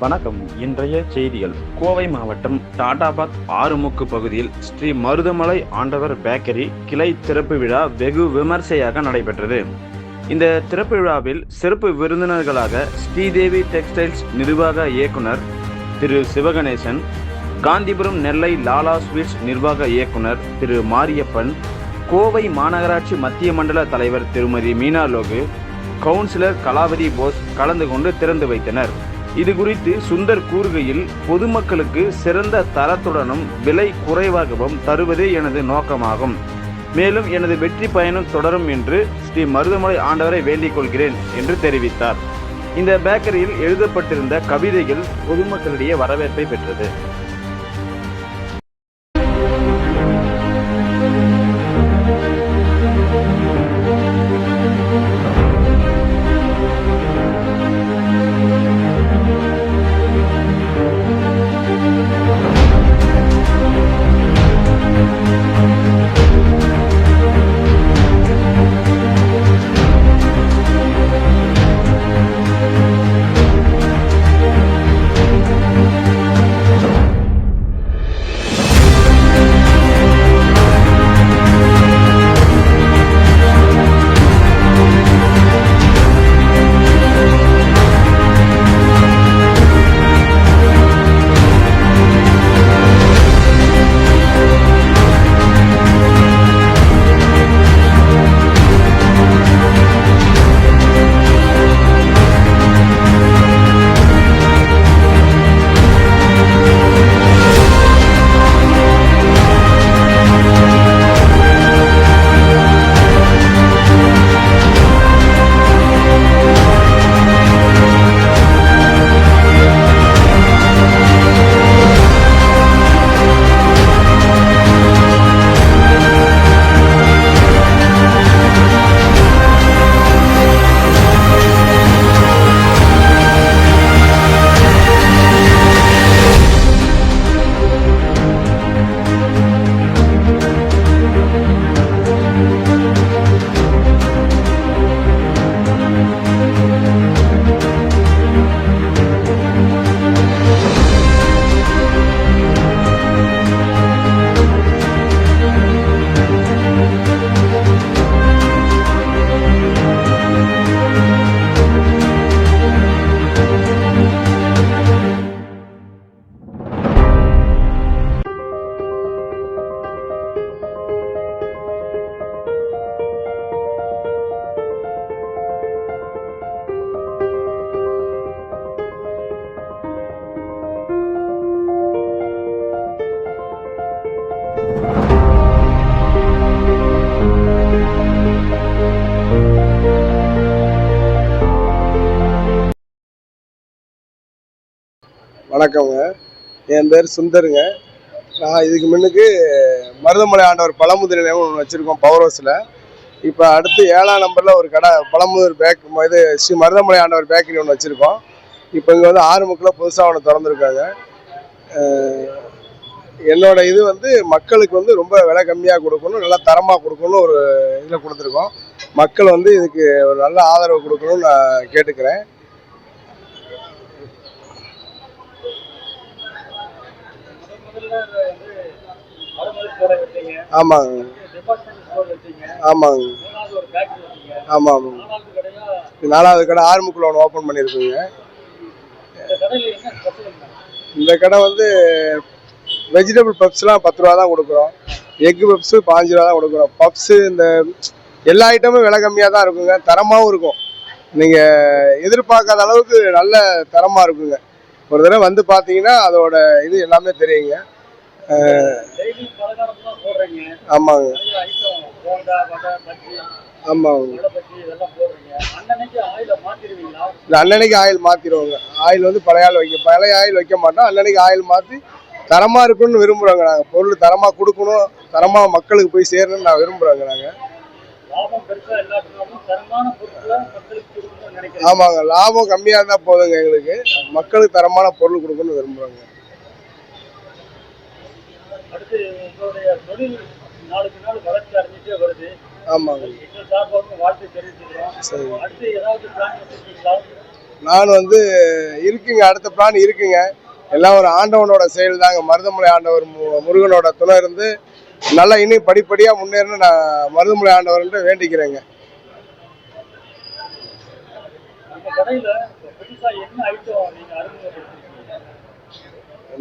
வணக்கம். இன்றைய செய்திகள். கோவை மாவட்டம் டாடாபாத் ஆறுமுக்கு பகுதியில் ஸ்ரீ மருதமலை ஆண்டவர் பேக்கரி கிளை திறப்பு விழா வெகு விமர்சையாக நடைபெற்றது. இந்த திறப்பு விழாவில் சிறப்பு விருந்தினர்களாக ஸ்ரீதேவி டெக்ஸ்டைல்ஸ் நிர்வாக இயக்குனர் திரு சிவகணேசன், காந்திபுரம் நெல்லை லாலா ஸ்வீட்ஸ் நிர்வாக இயக்குனர் திரு மாரியப்பன், கோவை மாநகராட்சி மத்திய மண்டல தலைவர் திருமதி மீனா லோகு, கவுன்சிலர் கலாவதி போஸ் கலந்து கொண்டு திறந்து வைத்தனர். இது குறித்து சுந்தர் கூறுகையில், பொதுமக்களுக்கு சிறந்த தரத்துடனும் விலை குறைவாகவும் தருவதே எனது நோக்கமாகும். மேலும் எனது வெற்றி பயணம் தொடரும் என்று ஸ்ரீ மருதமலை ஆண்டவரை வேண்டிக் கொள்கிறேன் என்று தெரிவித்தார். இந்த பேக்கரியில் எழுதப்பட்டிருந்த கவிதைகள் பொதுமக்களிடையே வரவேற்பை பெற்றது. வணக்கங்க. என் பேர் சுந்தருங்க. நான் இதுக்கு முன்னுக்கு மருதமலை ஆண்டவர் பழமுதிர் நிலையம் ஒன்று வச்சுருக்கோம் பவர் ஹவுஸில். இப்போ அடுத்து 7ஆம் நம்பரில் ஒரு கடை பழமுதிர் இது ஸ்ரீ மருதமலை ஆண்டவர் பேக்கரி ஒன்று வச்சுருக்கோம். இப்போ இங்கே வந்து ஆறுமுக்கில் புதுசாக ஒன்று திறந்துருக்காங்க. என்னோட இது வந்து மக்களுக்கு வந்து ரொம்ப விலை கம்மியாக கொடுக்கணும், நல்லா தரமாக கொடுக்கணும் ஒரு இதில் கொடுத்துருக்கோம். மக்கள் வந்து இதுக்கு ஒரு நல்ல ஆதரவு கொடுக்கணும்னு நான் கேட்டுக்கிறேன். ஆமாங்க ஆமாங்க ஆமாம். 4வது கடை ஆறுமுக்கில் ஒன்று ஓப்பன் பண்ணியிருக்குங்க. இந்த கடை வந்து வெஜிடபிள் பப்ஸ்லாம் 10 ரூபா தான் கொடுக்குறோம். எக்கு பப்ஸு 15 ரூபா தான் கொடுக்குறோம். பப்ஸு இந்த எல்லா ஐட்டமும் விலை கம்மியாக தான் இருக்குங்க, தரமாகவும் இருக்கும். நீங்கள் எதிர்பார்க்காத அளவுக்கு நல்ல தரமாக இருக்குங்க. ஒரு தடவை வந்து பார்த்தீங்கன்னா அதோட இது எல்லாமே தெரியுங்க. ஆமாங்க ஆமாங்க. அன்னன்னைக்கு ஆயில் மாற்றிடுவோங்க. ஆயில் வந்து பழைய ஆயில் வைக்க மாட்டோம். அன்னன்னைக்கு ஆயில் மாற்றி தரமாக இருக்குன்னு விரும்புகிறோங்க. நாங்கள் பொருள் தரமாக கொடுக்கணும், தரமாக மக்களுக்கு போய் சேரணும்னு நான் விரும்புகிறோங்க. நாங்கள் ஆமாங்க, லாபம் கம்மியாக இருந்தால் போதுங்க. எங்களுக்கு மக்களுக்கு தரமான பொருள் கொடுக்கணும்னு விரும்புகிறோங்க. அடுத்து உங்களுடைய தொழில் நாளுக்கு நாள் வளர்ச்சி அடைஞ்சிட்டே வருது. ஆமாங்க. எங்கள் சார்பாகவும் வாழ்த்து தெரிவிச்சுக்கிறோம். அடுத்து ஏதாவது பிளான் வச்சுருக்கீங்களா? நான் வந்து இருக்குங்க, அடுத்த பிளான் இருக்குங்க. எல்லாம் ஒரு ஆண்டவனோட செயல் தாங்க. மருதமலை ஆண்டவர் முருகனோட துணை இருந்து நல்லா இன்னும் படிப்படியா முன்னேறணும் நான் மருதமலை ஆண்டவர்கிட்ட வேண்டிக்கிறேங்க. நம்ம கடையில இப்ப புதுசா என்ன ஐட்டம் நீங்க அறிமுகப்படுத்திருக்கீங்க?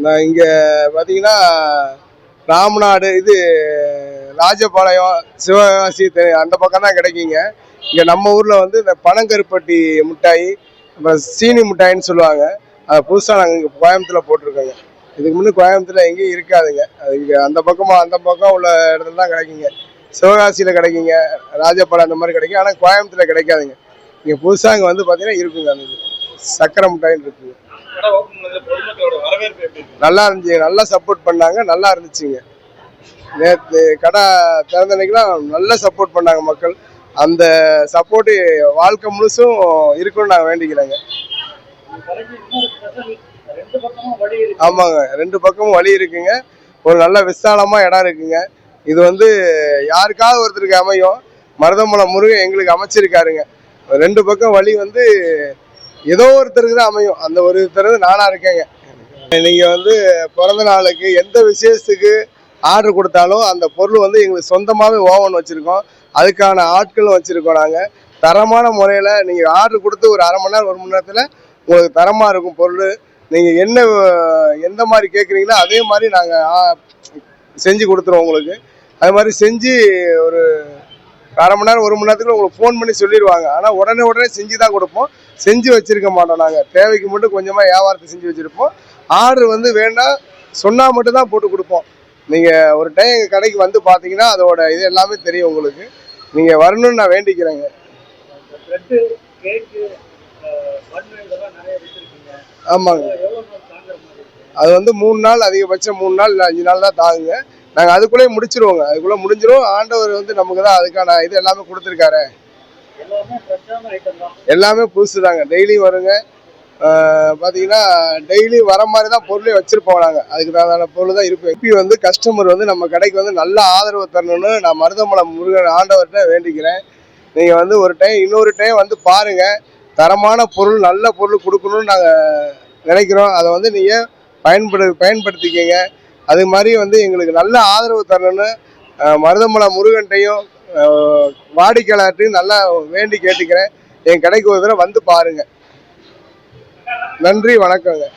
நான் இங்க பாத்தீங்கன்னா ராமநாடு இது ராஜபாளையம் சிவகாசி அந்த பக்கம் தான் கிடைக்குங்க. இங்க நம்ம ஊர்ல வந்து இந்த பனங்கருப்பட்டி மிட்டாய் அப்புறம் சீனி மிட்டாயின்னு சொல்லுவாங்க. அதை புதுசாக நாங்கள் இங்கே கோயம்புத்தூர்ல போட்டிருக்கோங்க. இதுக்கு முன்னே கோயம்புத்தூர்ல எங்கேயும் இருக்காதுங்க. அது இங்கே அந்த பக்கம் உள்ள இடத்துல தான் கிடைக்குங்க. சிவகாசியில் கிடைக்குங்க, ராஜபாளையம் அந்த மாதிரி கிடைக்கும். ஆனால் கோயம்புத்தூர்ல கிடைக்காதுங்க. இங்கே புதுசாக இங்கே வந்து பார்த்தீங்கன்னா இருக்குங்க. அந்த இது சக்கரை மிட்டாயின்னு இருக்குங்க. நல்லா இருந்துச்சுங்க, நல்லா சப்போர்ட் பண்ணாங்க, நல்லா இருந்துச்சுங்க. நேற்று கடை திறந்த அன்னைக்கெல்லாம் நல்லா சப்போர்ட் பண்ணாங்க மக்கள். அந்த சப்போர்ட்டு வாழ்க்கை முழுசும் இருக்குன்னு நான் வேண்டிக்கிறேங்க. ஆமாங்க, 2 பக்கமும் வழி இருக்குங்க. ஒரு நல்ல விசாலமா இடம் இருக்குங்க. இது வந்து யாருக்காவது ஒருத்தருக்கு அமையும். மருதமலை முருகன் எங்களுக்கு அமைச்சிருக்காருங்க. 2 பக்கம் வழி வந்து ஏதோ ஒருத்தருக்கு தான் அமையும். அந்த ஒருத்தர் நானா இருக்கேங்க. நீங்க வந்து பிறந்த நாளுக்கு எந்த விசேஷத்துக்கு ஆர்டர் கொடுத்தாலும் அந்த பொருள் வந்து எங்களுக்கு சொந்தமாகவே ஓவன் வச்சுருக்கோம். அதுக்கான ஆட்களும் வச்சுருக்கோம். நாங்கள் தரமான முறையில் நீங்கள் ஆர்டர் கொடுத்து ஒரு அரை மணி நேரம் 1 மணி நேரத்தில் உங்களுக்கு தரமாக இருக்கும் பொருள். நீங்கள் எந்த மாதிரி கேட்குறீங்களோ அதே மாதிரி நாங்கள் செஞ்சு கொடுத்துருவோம் உங்களுக்கு. அது மாதிரி செஞ்சு ஒரு அரை மணி நேரம் 1 மணி நேரத்துக்கு உங்களுக்கு ஃபோன் பண்ணி சொல்லிடுவாங்க. ஆனால் உடனே செஞ்சு தான் கொடுப்போம். செஞ்சு வச்சுருக்க மாட்டோம். நாங்கள் தேவைக்கு மட்டும் கொஞ்சமாக வியாபாரத்தை செஞ்சு வச்சுருப்போம். ஆர்டர் வந்து வேண்டாம் சொன்னால் மட்டும்தான் போட்டு கொடுப்போம். நீங்கள் ஒரு டைம் எங்கள் கடைக்கு வந்து பார்த்தீங்கன்னா அதோட இது எல்லாமே தெரியும் உங்களுக்கு. நீங்கள் வரணும்னு நான் வேண்டிக்கிறேங்க. ஆமாங்க, அது வந்து 3 நாள், அதிகபட்சம் 3 நாள் இல்லை 5 நாள் தான் தாங்குங்க. நாங்கள் அதுக்குள்ளேயே முடிச்சிருவோங்க. அதுக்குள்ளே முடிஞ்சிடும். ஆண்டவர் வந்து நமக்கு தான் அதுக்கான இது எல்லாமே கொடுத்துருக்காரு. எல்லாமே புதுசு தாங்க. டெய்லியும் வருங்க. பார்த்தீங்கன்னா டெய்லி வர மாதிரி தான் பொருளே வச்சுருப்போம். நாங்கள் அதுக்கு தகுந்த பொருள் தான் இருப்போம். இப்போ வந்து கஸ்டமர் வந்து நம்ம கடைக்கு வந்து நல்ல ஆதரவு தரணும்னு நான் மருதமலை முருகன் ஆண்டவர்கிட்ட வேண்டிக்கிறேன். நீங்கள் வந்து இன்னொரு டைம் வந்து பாருங்கள். தரமான பொருள், நல்ல பொருள் கொடுக்கணும்னு நாங்கள் நினைக்கிறோம். அதை வந்து நீங்கள் பயன்படுத்திக்கங்க. அது மாதிரி வந்து எங்களுக்கு நல்ல ஆதரவு தரணும்னு மருதமலை முருகன்ட்டையும் வாடிக்கையாளர்கிட்டையும் நல்லா வேண்டி கேட்டுக்கிறேன். என் கடைக்கு ஒரு தடவை வந்து பாருங்கள். நன்றி, வணக்கங்க.